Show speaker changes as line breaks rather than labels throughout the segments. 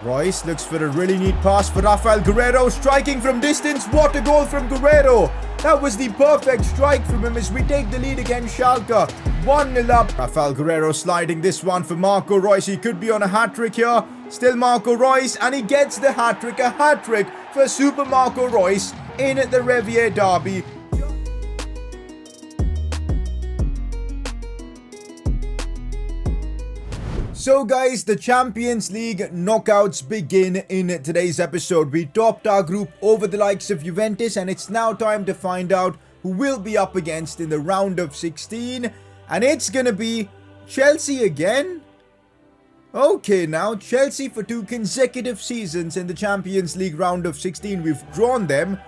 Royce looks for a really neat pass for Rafael Guerreiro, striking from distance. What a goal from Guerreiro. That was the perfect strike from him as we take the lead against Schalke. 1-0 up. Rafael Guerreiro sliding this one for Marco Reus. He could be on a hat-trick here. Still Marco Reus, and he gets the hat-trick. A hat-trick for Super Marco Reus in the Revier derby. So guys, the Champions League knockouts begin in today's episode. We topped our group over the likes of Juventus, and it's now time to find out who we'll be up against in the round of 16. And it's gonna be Chelsea again? Okay, now Chelsea for 2 consecutive seasons in the Champions League round of 16. We've drawn them.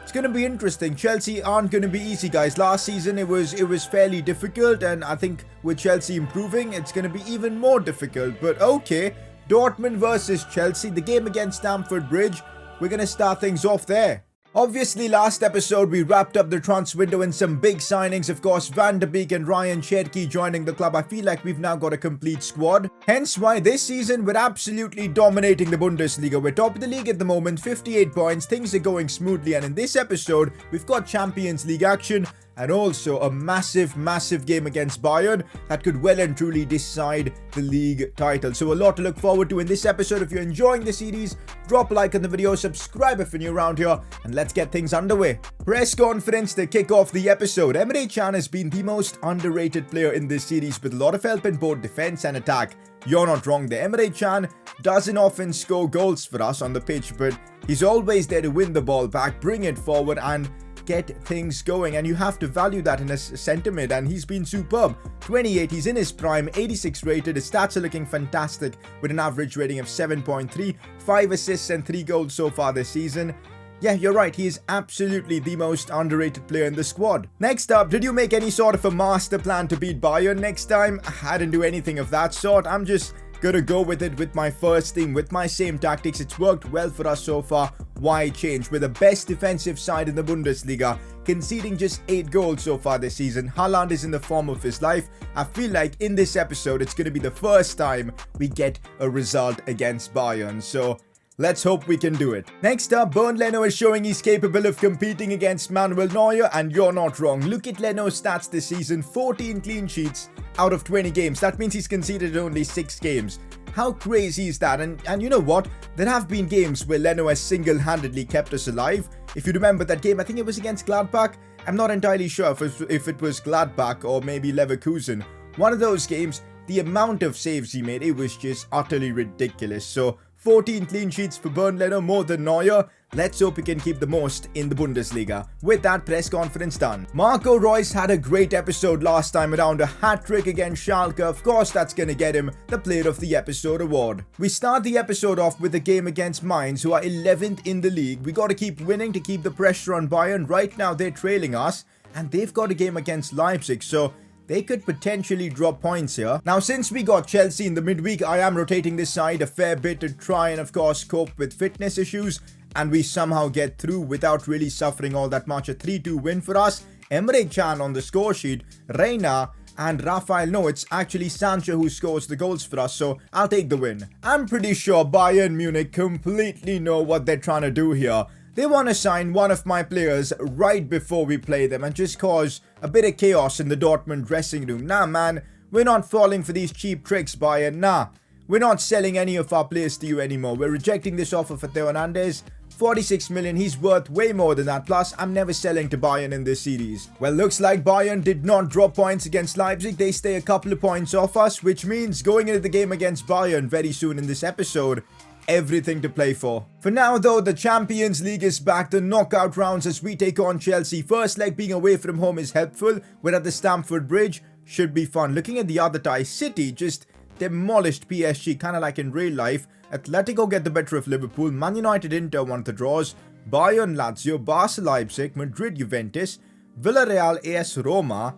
It's going to be interesting. Chelsea aren't going to be easy, guys. Last season it was fairly difficult, and I think with Chelsea improving, it's going to be even more difficult. But okay, Dortmund versus Chelsea, the game against Stamford Bridge. We're going to start things off there. Obviously, last episode we wrapped up the transfer window and some big signings. Of course, Van de Beek and Ryan Cherki joining the club. I feel like we've now got a complete squad. Hence why this season we're absolutely dominating the Bundesliga. We're top of the league at the moment, 58 points. Things are going smoothly, and in this episode we've got Champions League action and also a massive game against Bayern that could well and truly decide the league title. So a lot to look forward to in this episode. If you're enjoying the series, drop a like on the video, subscribe if you're new around here, and let's get things underway. Press conference to kick off the episode. Emre Can has been the most underrated player in this series with a lot of help in both defense and attack. You're not wrong there. Emre Can doesn't often score goals for us on the pitch, but he's always there to win the ball back, bring it forward, and get things going, and you have to value that in a centre mid, and he's been superb. 28, he's in his prime, 86 rated. His stats are looking fantastic with an average rating of 7.3, 5 assists and 3 goals so far this season. Yeah, you're right, he is absolutely the most underrated player in the squad. Next up, did you make any sort of a master plan to beat Bayern next time? I didn't do anything of that sort. I'm just gonna go with it with my first team, with my same tactics. It's worked well for us so far. Why change? We're the best defensive side in the Bundesliga, conceding just 8 goals so far this season. Haaland is in the form of his life. I feel like in this episode, it's gonna be the first time we get a result against Bayern. So let's hope we can do it. Next up, Bernd Leno is showing he's capable of competing against Manuel Neuer, and you're not wrong. Look at Leno's stats this season, 14 clean sheets out of 20 games. That means he's conceded only 6 games. How crazy is that? And you know what? There have been games where Leno has single-handedly kept us alive. If you remember that game, I think it was against Gladbach. I'm not entirely sure if it was Gladbach or maybe Leverkusen. One of those games, the amount of saves he made, it was just utterly ridiculous. So 14 clean sheets for Bernd Leno, more than Neuer. Let's hope he can keep the most in the Bundesliga. With that press conference done. Marco Reus had a great episode last time around, a hat-trick against Schalke. Of course, that's going to get him the Player of the Episode award. We start the episode off with a game against Mainz, who are 11th in the league. We got to keep winning to keep the pressure on Bayern. Right now, they're trailing us, and they've got a game against Leipzig, so they could potentially drop points here. Now, since we got Chelsea in the midweek, I am rotating this side a fair bit to try and, of course, cope with fitness issues. And we somehow get through without really suffering all that much. A 3-2 win for us. Emre Can on the score sheet. Reina and Rafael. No, it's actually Sancho who scores the goals for us, so I'll take the win. I'm pretty sure Bayern Munich completely know what they're trying to do here. They want to sign one of my players right before we play them and just cause a bit of chaos in the Dortmund dressing room. Nah, man, we're not falling for these cheap tricks, Bayern. Nah, we're not selling any of our players to you anymore. We're rejecting this offer for Theo Hernandez. 46 million, he's worth way more than that. Plus, I'm never selling to Bayern in this series. Well, looks like Bayern did not drop points against Leipzig. They stay a couple of points off us, which means going into the game against Bayern very soon in this episode, everything to play for. For now though, the Champions League is back, the knockout rounds as we take on Chelsea. First leg being away from home is helpful. We're at the Stamford Bridge, should be fun. Looking at the other tie, City just demolished PSG, kind of like in real life. Atletico get the better of Liverpool. Man United, Inter won the draws. Bayern, Lazio, Barca, Leipzig, Madrid, Juventus, Villarreal, AS Roma,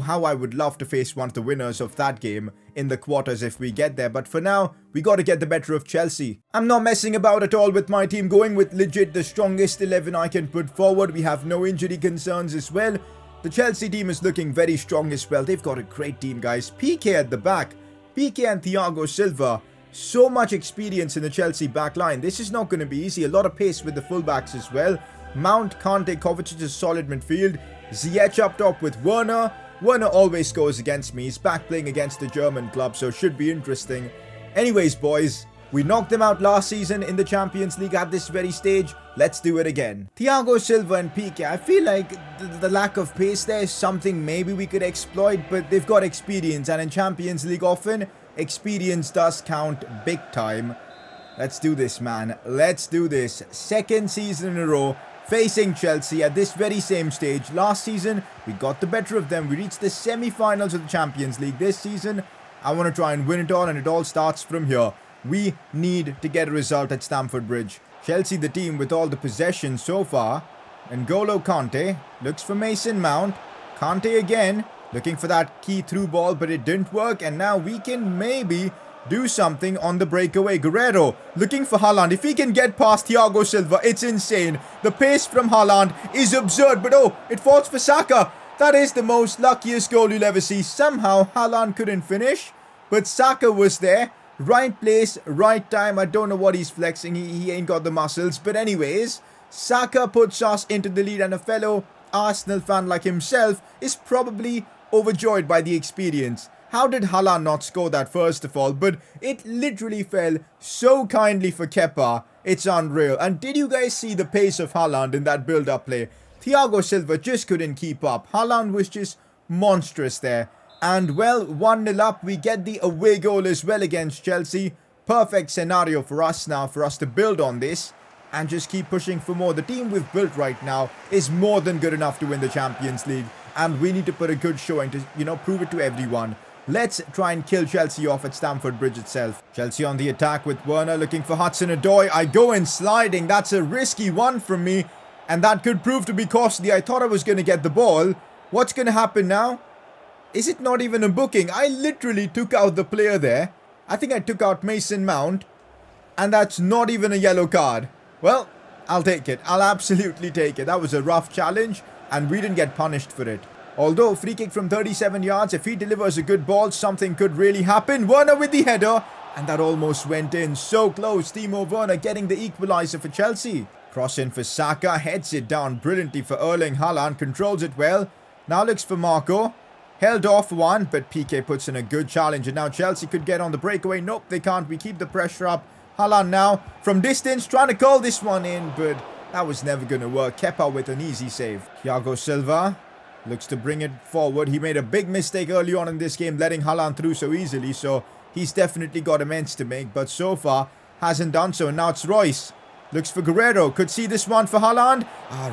how I would love to face one of the winners of that game in the quarters if we get there. But for now, we got to get the better of Chelsea. I'm not messing about at all with my team, going with legit the strongest 11 I can put forward. We have no injury concerns as well. The Chelsea team is looking very strong as well. They've got a great team, guys. PK at the back. PK and Thiago Silva So much experience in the Chelsea back line. This is not going to be easy. A lot of pace with the fullbacks as well. Mount, Kante, Kovacic is solid midfield. Ziyech up top with Werner. Werner always scores against me. He's back playing against the German club, so it should be interesting. Anyways, boys, we knocked them out last season in the Champions League at this very stage. Let's do it again. Thiago Silva and Piqué. I feel like the lack of pace there is something maybe we could exploit, but they've got experience, and in Champions League often, experience does count big time. Let's do this, man. Let's do this. Second season in a row facing Chelsea at this very same stage. Last season, we got the better of them. We reached the semi-finals of the Champions League. This season, I want to try and win it all, and it all starts from here. We need to get a result at Stamford Bridge. Chelsea, the team with all the possession so far. N'Golo Kante looks for Mason Mount. Kante again, looking for that key through ball, but it didn't work. And now we can maybe do something on the breakaway. Guerrero looking for Haaland. If he can get past Thiago Silva, it's insane. The pace from Haaland is absurd, but oh, it falls for Saka. That is the most luckiest goal you'll ever see. Somehow Haaland couldn't finish, but Saka was there. Right place, right time. I don't know what he's flexing. He ain't got the muscles. But anyways, Saka puts us into the lead, and a fellow Arsenal fan like himself is probably overjoyed by the experience. How did Haaland not score that first of all? But it literally fell so kindly for Kepa. It's unreal. And did you guys see the pace of Haaland in that build-up play? Thiago Silva just couldn't keep up. Haaland was just monstrous there. And well, 1-0 up. We get the away goal as well against Chelsea. Perfect scenario for us now, for us to build on this and just keep pushing for more. The team we've built right now is more than good enough to win the Champions League. And we need to put a good showing to, prove it to everyone. Let's try and kill Chelsea off at Stamford Bridge itself. Chelsea on the attack with Werner looking for Hudson-Odoi. I go in sliding. That's a risky one from me. And that could prove to be costly. I thought I was going to get the ball. What's going to happen now? Is it not even a booking? I literally took out the player there. I think I took out Mason Mount. And that's not even a yellow card. Well, I'll take it. I'll absolutely take it. That was a rough challenge. And we didn't get punished for it. Although, free kick from 37 yards, if he delivers a good ball, something could really happen. Werner with the header, and that almost went in. So close, Timo Werner getting the equaliser for Chelsea. Cross in for Saka, heads it down brilliantly for Erling Haaland, controls it well. Now looks for Marco. Held off one, but Piqué puts in a good challenge, and now Chelsea could get on the breakaway. Nope, they can't. We keep the pressure up. Haaland now, from distance, trying to call this one in, but that was never going to work. Kepa with an easy save. Thiago Silva looks to bring it forward. He made a big mistake early on in this game, letting Haaland through so easily. So he's definitely got amends to make. But so far, hasn't done so. And now it's Royce. Looks for Guerrero. Could see this one for Haaland.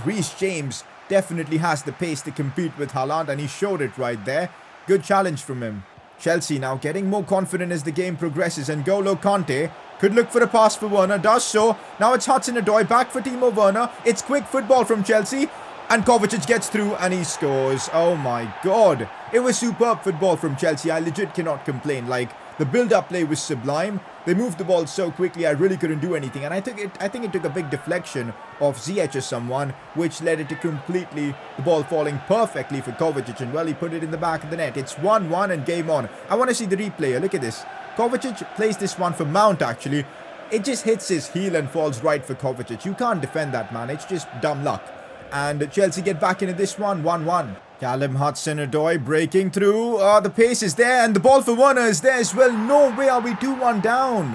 Reece James definitely has the pace to compete with Haaland. And he showed it right there. Good challenge from him. Chelsea now getting more confident as the game progresses. And N'Golo Kante could look for a pass for Werner. Does so. Now it's Hudson-Odoi back for Timo Werner. It's quick football from Chelsea. And Kovacic gets through and he scores. Oh my god. It was superb football from Chelsea. I legit cannot complain. Like, the build-up play was sublime. They moved the ball so quickly I really couldn't do anything. And I think it took a big deflection of Ziyech or someone, which led it to completely the ball falling perfectly for Kovacic. And well, he put it in the back of the net. It's 1-1 and game on. I want to see the replay. Look at this. Kovacic plays this one for Mount actually. It just hits his heel and falls right for Kovacic. You can't defend that, man. It's just dumb luck. And Chelsea get back into this one, 1-1. Callum Hudson-Odoi breaking through. The pace is there and the ball for Werner is there as well. No way are we 2-1 down.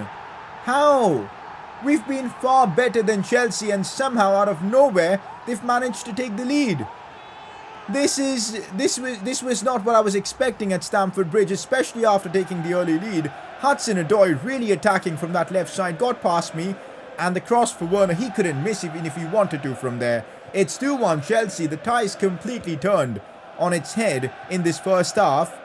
How? We've been far better than Chelsea and somehow out of nowhere they've managed to take the lead. This was not what I was expecting at Stamford Bridge, especially after taking the early lead. Hudson-Odoi really attacking from that left side, got past me, and the cross for Werner, he couldn't miss even if he wanted to from there. It's 2-1 Chelsea. The tie's completely turned on its head in this first half.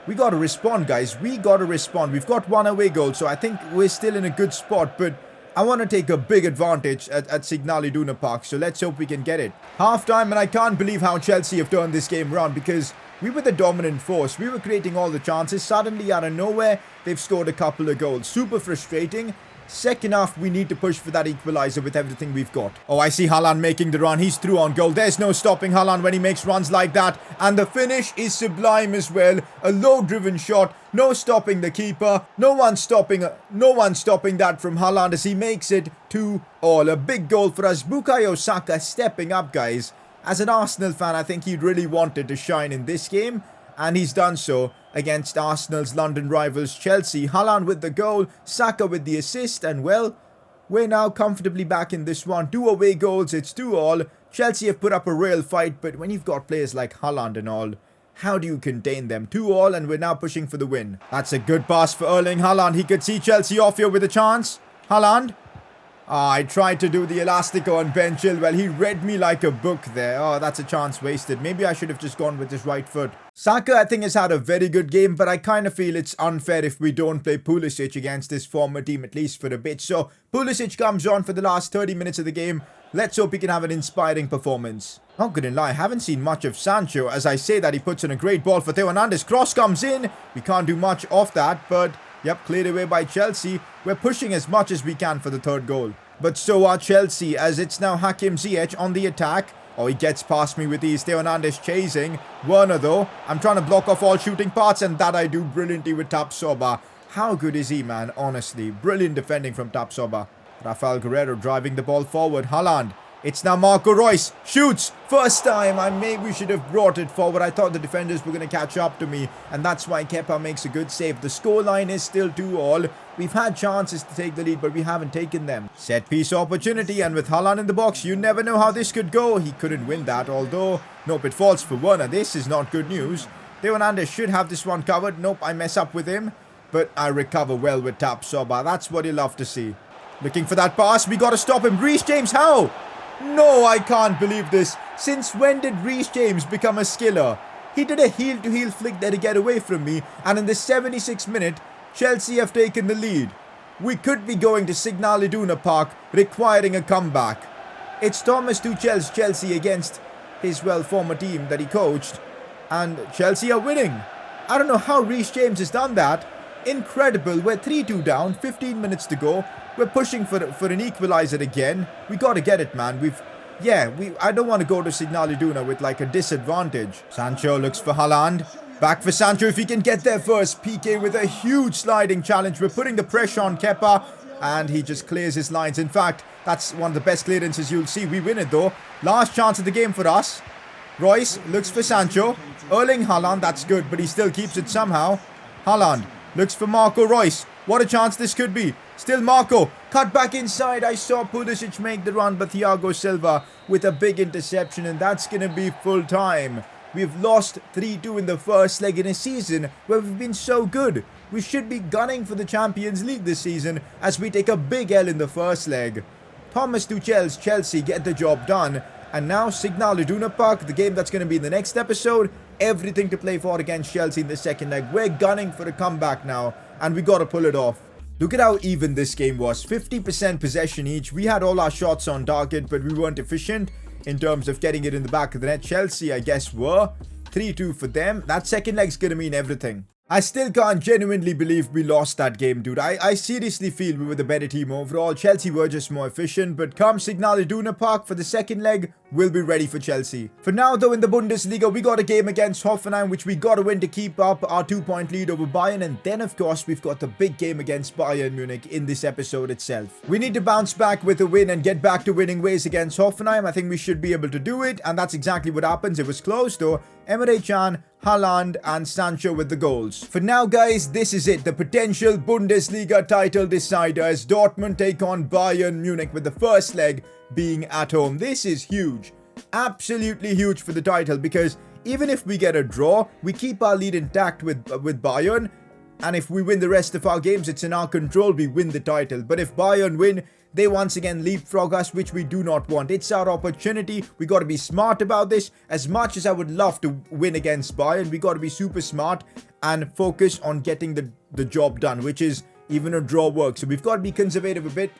We got to respond, guys. We got to respond. We've got one away goal, so I think we're still in a good spot. But I want to take a big advantage at Signal Iduna Park, so let's hope we can get it. Half-time, and I can't believe how Chelsea have turned this game around because we were the dominant force. We were creating all the chances. Suddenly, out of nowhere, they've scored a couple of goals. Super frustrating. Second half, we need to push for that equalizer with everything we've got. Oh, I see Haaland making the run. He's through on goal. There's no stopping Haaland when he makes runs like that. And the finish is sublime as well. A low-driven shot. No stopping the keeper. No one stopping that from Haaland as he makes it 2-2. A big goal for us. Bukayo Saka stepping up, guys. As an Arsenal fan, I think he really wanted to shine in this game. And he's done so against Arsenal's London rivals Chelsea. Haaland with the goal, Saka with the assist, and well, we're now comfortably back in this one. 2 away goals, it's 2-2. Chelsea have put up a real fight, but when you've got players like Haaland and all, how do you contain them? 2-2, and we're now pushing for the win. That's a good pass for Erling Haaland. He could see Chelsea off here with a chance. Haaland. I tried to do the elastico on Ben Chilwell. He read me like a book there. Oh, that's a chance wasted. Maybe I should have just gone with his right foot. Saka, I think, has had a very good game, but I kind of feel it's unfair if we don't play Pulisic against his former team, at least for a bit. So, Pulisic comes on for the last 30 minutes of the game. Let's hope he can have an inspiring performance. Not gonna lie, I haven't seen much of Sancho. As I say that, he puts in a great ball for Theo Hernandez. Cross comes in. We can't do much of that, but yep, cleared away by Chelsea. We're pushing as much as we can for the third goal. But so are Chelsea, as it's now Hakim Ziyech on the attack. Oh, he gets past me with ease. Theo Hernandez chasing. Werner, though. I'm trying to block off all shooting parts, and that I do brilliantly with Tapsoba. How good is he, man? Honestly. Brilliant defending from Tapsoba. Rafael Guerreiro driving the ball forward. Haaland. It's now Marco Reus. Shoots. First time. I maybe should have brought it forward. I thought the defenders were going to catch up to me. And that's why Kepa makes a good save. The scoreline is still 2-2. We've had chances to take the lead, but we haven't taken them. Set piece opportunity. And with Haaland in the box, you never know how this could go. He couldn't win that. Although, nope, it falls for Werner. This is not good news. Theo Hernandez should have this one covered. Nope, I mess up with him. But I recover well with Tapsoba. That's what you love to see. Looking for that pass. We got to stop him. Reece James, how? No, I can't believe this. Since when did Reece James become a skiller? He did a heel-to-heel flick there to get away from me. And in the 76th minute, Chelsea have taken the lead. We could be going to Signal Iduna Park, requiring a comeback. It's Thomas Tuchel's Chelsea against his, well, former team that he coached. And Chelsea are winning. I don't know how Reece James has done that. Incredible. We're 3-2 down, 15 minutes to go. We're pushing for an equalizer again. We got to get it, man. I don't want to go to Signal Iduna with like a disadvantage. Sancho looks for Haaland. Back for Sancho if he can get there first. PK with a huge sliding challenge. We're putting the pressure on Kepa. And he just clears his lines. In fact, that's one of the best clearances you'll see. We win it though. Last chance of the game for us. Royce looks for Sancho. Erling Haaland, that's good, but he still keeps it somehow. Haaland looks for Marco Reus. What a chance this could be. Still Marco. Cut back inside. I saw Pulisic make the run, but Thiago Silva with a big interception, and that's going to be full time. We've lost 3-2 in the first leg in a season where we've been so good. We should be gunning for the Champions League this season as we take a big L in the first leg. Thomas Tuchel's Chelsea get the job done. And now Signal Iduna Park, the game that's going to be in the next episode. Everything to play for against Chelsea in the second leg. We're gunning for a comeback now, and we got to pull it off. Look at how even this game was. 50% possession each. We had all our shots on target, but we weren't efficient in terms of getting it in the back of the net. Chelsea, I guess, were. 3-2 for them. That second leg's going to mean everything. I still can't genuinely believe we lost that game, dude. I seriously feel we were the better team overall. Chelsea were just more efficient, but come Signal Iduna Park for the second leg, we'll be ready for Chelsea. For now, though, in the Bundesliga, we got a game against Hoffenheim, which we got to win to keep up our 2-point lead over Bayern. And then, of course, we've got the big game against Bayern Munich in this episode itself. We need to bounce back with a win and get back to winning ways against Hoffenheim. I think we should be able to do it, and that's exactly what happens. It was close, though. Emre Can, Haaland and Sancho with the goals. For now, guys, this is it. The potential Bundesliga title decider as Dortmund take on Bayern Munich with the first leg being at home. This is huge. Absolutely huge for the title, because even if we get a draw, we keep our lead intact with Bayern. And if we win the rest of our games, it's in our control. We win the title. But if Bayern win, they once again leapfrog us, which we do not want. It's our opportunity. We got to be smart about this. As much as I would love to win against Bayern, we got to be super smart and focus on getting the job done, which is even a draw works. So we've got to be conservative a bit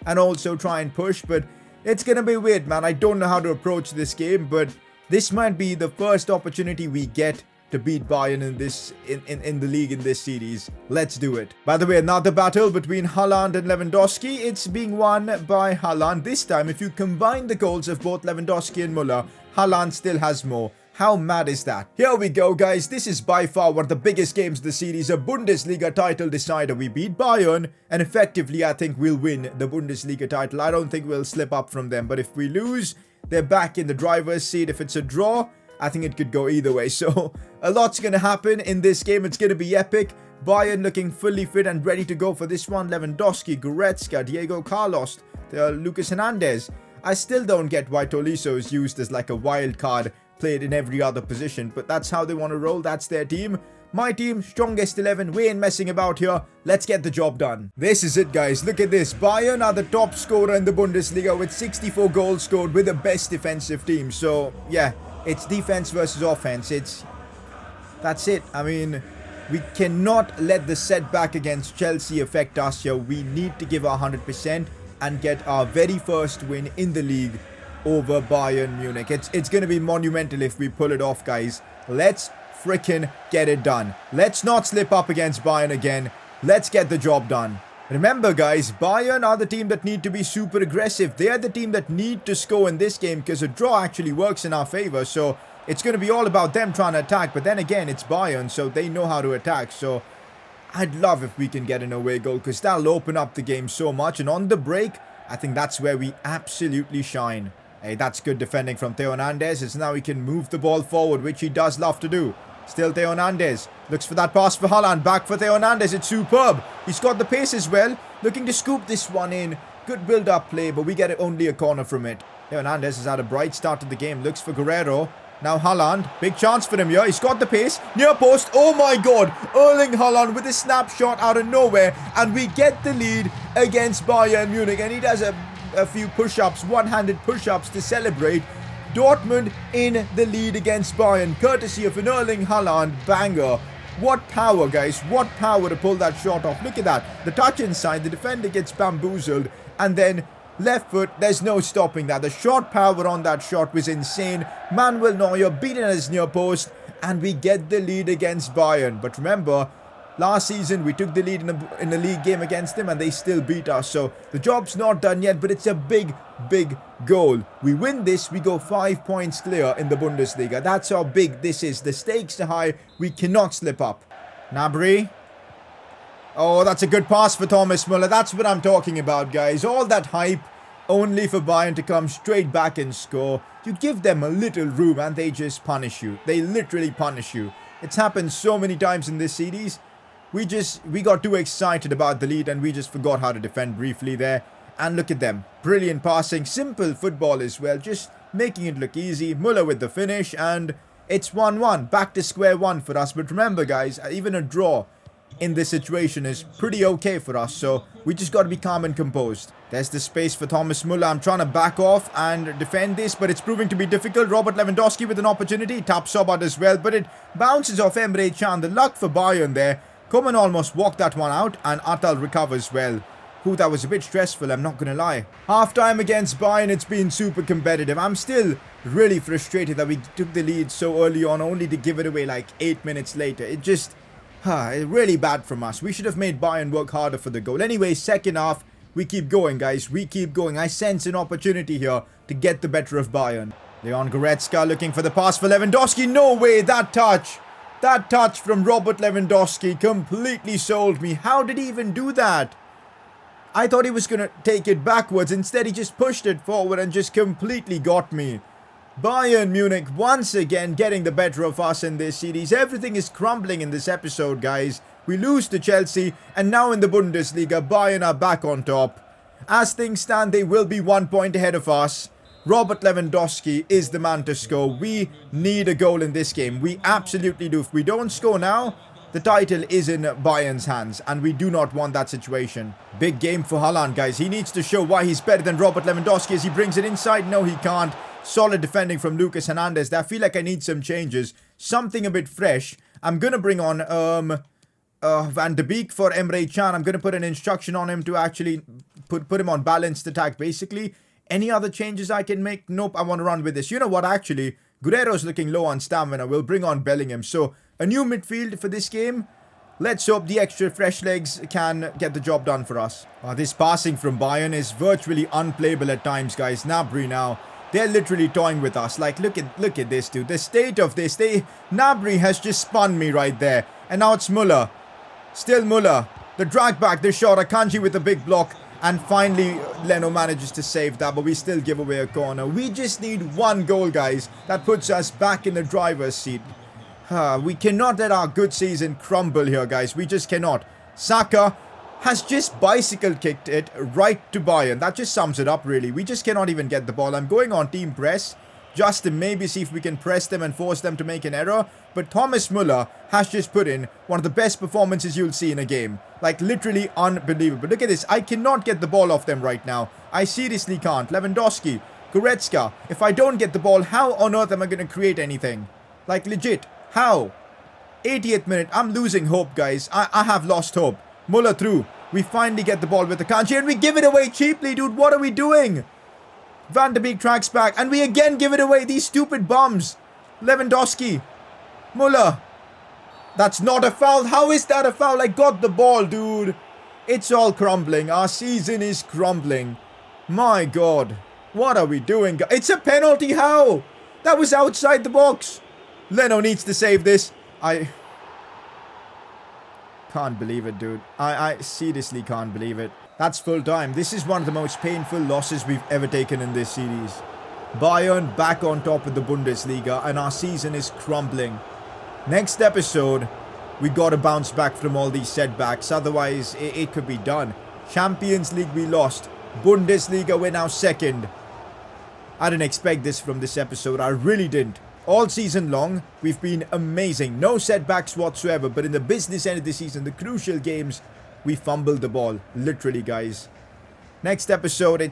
and also try and push. But it's going to be weird, man. I don't know how to approach this game, but this might be the first opportunity we get to beat Bayern in the league in this series. Let's do it. By the way, another battle between Haaland and Lewandowski. It's being won by Haaland. This time, if you combine the goals of both Lewandowski and Müller, Haaland still has more. How mad is that? Here we go, guys. This is by far one of the biggest games of the series. A Bundesliga title decider. We beat Bayern, and effectively, I think we'll win the Bundesliga title. I don't think we'll slip up from them. But if we lose, they're back in the driver's seat. If it's a draw, I think it could go either way. So, a lot's going to happen in this game. It's going to be epic. Bayern looking fully fit and ready to go for this one. Lewandowski, Goretzka, Diego Carlos, Lucas Hernandez. I still don't get why Tolisso is used as like a wild card, played in every other position, but that's how they want to roll. That's their team. My team, strongest 11. We ain't messing about here. Let's get the job done. This is it, guys. Look at this. Bayern are the top scorer in the Bundesliga with 64 goals scored with the best defensive team. So, yeah, it's defense versus offense. That's it. I mean, we cannot let the setback against Chelsea affect us here. We need to give our 100% and get our very first win in the league over Bayern Munich. It's going to be monumental if we pull it off, guys. Let's freaking get it done. Let's not slip up against Bayern again. Let's get the job done. Remember, guys, Bayern are the team that need to be super aggressive. They're the team that need to score in this game because a draw actually works in our favor. So it's going to be all about them trying to attack. But then again, it's Bayern, so they know how to attack. So I'd love if we can get an away goal because that'll open up the game so much. And on the break, I think that's where we absolutely shine. Hey, that's good defending from Theo Hernandez. It's now he can move the ball forward, which he does love to do. Still Theo Hernandez. Looks for that pass for Haaland. Back for Theo Hernandez. It's superb. He's got the pace as well. Looking to scoop this one in. Good build-up play, but we get only a corner from it. Theo Hernandez has had a bright start to the game. Looks for Guerrero. Now Haaland. Big chance for him here. He's got the pace. Near post. Oh my god. Erling Haaland with a snapshot out of nowhere. And we get the lead against Bayern Munich. And he does a few push-ups, one-handed push-ups to celebrate. Dortmund in the lead against Bayern, courtesy of an Erling Haaland banger. What power, guys. What power to pull that shot off. Look at that. The touch inside, the defender gets bamboozled, and then left foot, there's no stopping that. The shot power on that shot was insane. Manuel Neuer beaten at his near post, and we get the lead against Bayern. But remember, last season, we took the lead in a league game against them and they still beat us. So the job's not done yet, but it's a big, big goal. We win this, we go 5 points clear in the Bundesliga. That's how big this is. The stakes are high. We cannot slip up. Gnabry. Oh, that's a good pass for Thomas Müller. That's what I'm talking about, guys. All that hype only for Bayern to come straight back and score. You give them a little room and they just punish you. They literally punish you. It's happened so many times in this series. We got too excited about the lead and we just forgot how to defend briefly there. And look at them. Brilliant passing. Simple football as well. Just making it look easy. Müller with the finish. And it's 1-1. Back to square one for us. But remember, guys, even a draw in this situation is pretty okay for us. So we just got to be calm and composed. There's the space for Thomas Müller. I'm trying to back off and defend this, but it's proving to be difficult. Robert Lewandowski with an opportunity. Taps Sobat as well, but it bounces off Emre Can. The luck for Bayern there. Coman almost walked that one out, and Atal recovers well. Whew, that was a bit stressful, I'm not going to lie. Half-time against Bayern, it's been super competitive. I'm still really frustrated that we took the lead so early on, only to give it away like 8 minutes later. It just, really bad from us. We should have made Bayern work harder for the goal. Anyway, second half, we keep going, guys. We keep going. I sense an opportunity here to get the better of Bayern. Leon Goretzka looking for the pass for Lewandowski. No way, that touch. That touch from Robert Lewandowski completely sold me. How did he even do that? I thought he was going to take it backwards. Instead, he just pushed it forward and just completely got me. Bayern Munich once again getting the better of us in this series. Everything is crumbling in this episode, guys. We lose to Chelsea, and now in the Bundesliga, Bayern are back on top. As things stand, they will be 1 point ahead of us. Robert Lewandowski is the man to score. We need a goal in this game. We absolutely do. If we don't score now, the title is in Bayern's hands, and we do not want that situation. Big game for Haaland, guys. He needs to show why he's better than Robert Lewandowski as he brings it inside. No, he can't. Solid defending from Lucas Hernandez. I feel like I need some changes. Something a bit fresh. I'm going to bring on Van de Beek for Emre Can. I'm going to put an instruction on him to actually put him on balanced attack, basically. Any other changes I can make? Nope, I want to run with this. You know what, actually? Guerrero's looking low on stamina. We'll bring on Bellingham. So, a new midfield for this game. Let's hope the extra fresh legs can get the job done for us. This passing from Bayern is virtually unplayable at times, guys. Gnabry now. They're literally toying with us. Like, look at this, dude. The state of this. Gnabry has just spun me right there. And now it's Muller. Still Muller. The drag back, the shot. Akanji with a big block. And finally, Leno manages to save that, but we still give away a corner. We just need one goal, guys. That puts us back in the driver's seat. We cannot let our good season crumble here, guys. We just cannot. Saka has just bicycle kicked it right to Bayern. That just sums it up, really. We just cannot even get the ball. I'm going on team press just to maybe see if we can press them and force them to make an error. But Thomas Muller has just put in one of the best performances you'll see in a game. Like, literally unbelievable. Look at this. I cannot get the ball off them right now. I seriously can't. Lewandowski, Goretzka. If I don't get the ball, how on earth am I going to create anything? Like, legit. How? 80th minute. I'm losing hope, guys. I have lost hope. Muller through. We finally get the ball with Akanji and we give it away cheaply, dude. What are we doing? Van de Beek tracks back and we again give it away. These stupid bums. Lewandowski. Muller. That's not a foul. How is that a foul? I got the ball, dude. It's all crumbling. Our season is crumbling. My God. What are we doing? It's a penalty. How? That was outside the box. Leno needs to save this. I can't believe it, dude. I seriously can't believe it. That's full time. This is one of the most painful losses we've ever taken in this series. Bayern back on top of the Bundesliga and our season is crumbling. Next episode, we gotta bounce back from all these setbacks. Otherwise, it could be done. Champions League we lost. Bundesliga we're now second. I didn't expect this from this episode. I really didn't. All season long, we've been amazing. No setbacks whatsoever. But in the business end of the season, the crucial games, we fumbled the ball. Literally, guys. Next episode,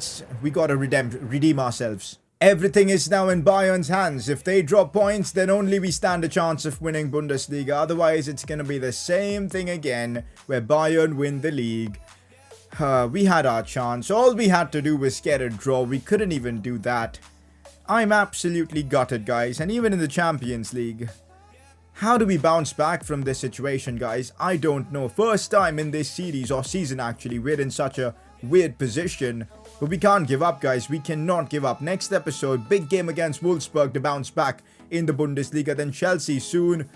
we gotta redeem ourselves. Everything is now in Bayern's hands. If they drop points, then only we stand a chance of winning Bundesliga. Otherwise, it's gonna be the same thing again, where Bayern win the league. We had our chance. All we had to do was get a draw. We couldn't even do that. I'm absolutely gutted, guys. And even in the Champions League. How do we bounce back from this situation, guys? I don't know. First time in this series, or season actually, we're in such a weird position. But we can't give up, guys. We cannot give up. Next episode, big game against Wolfsburg to bounce back in the Bundesliga. Then Chelsea soon.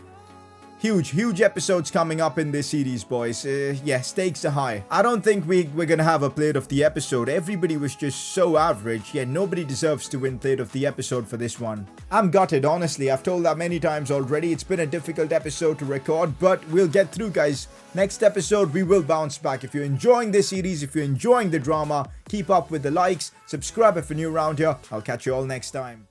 Huge episodes coming up in this series, boys. Yeah, stakes are high. I don't think we're going to have a player of the episode. Everybody was just so average. Yeah, nobody deserves to win player of the episode for this one. I'm gutted, honestly. I've told that many times already. It's been a difficult episode to record, but we'll get through, guys. Next episode, we will bounce back. If you're enjoying this series, if you're enjoying the drama, keep up with the likes. Subscribe if you're new around here. I'll catch you all next time.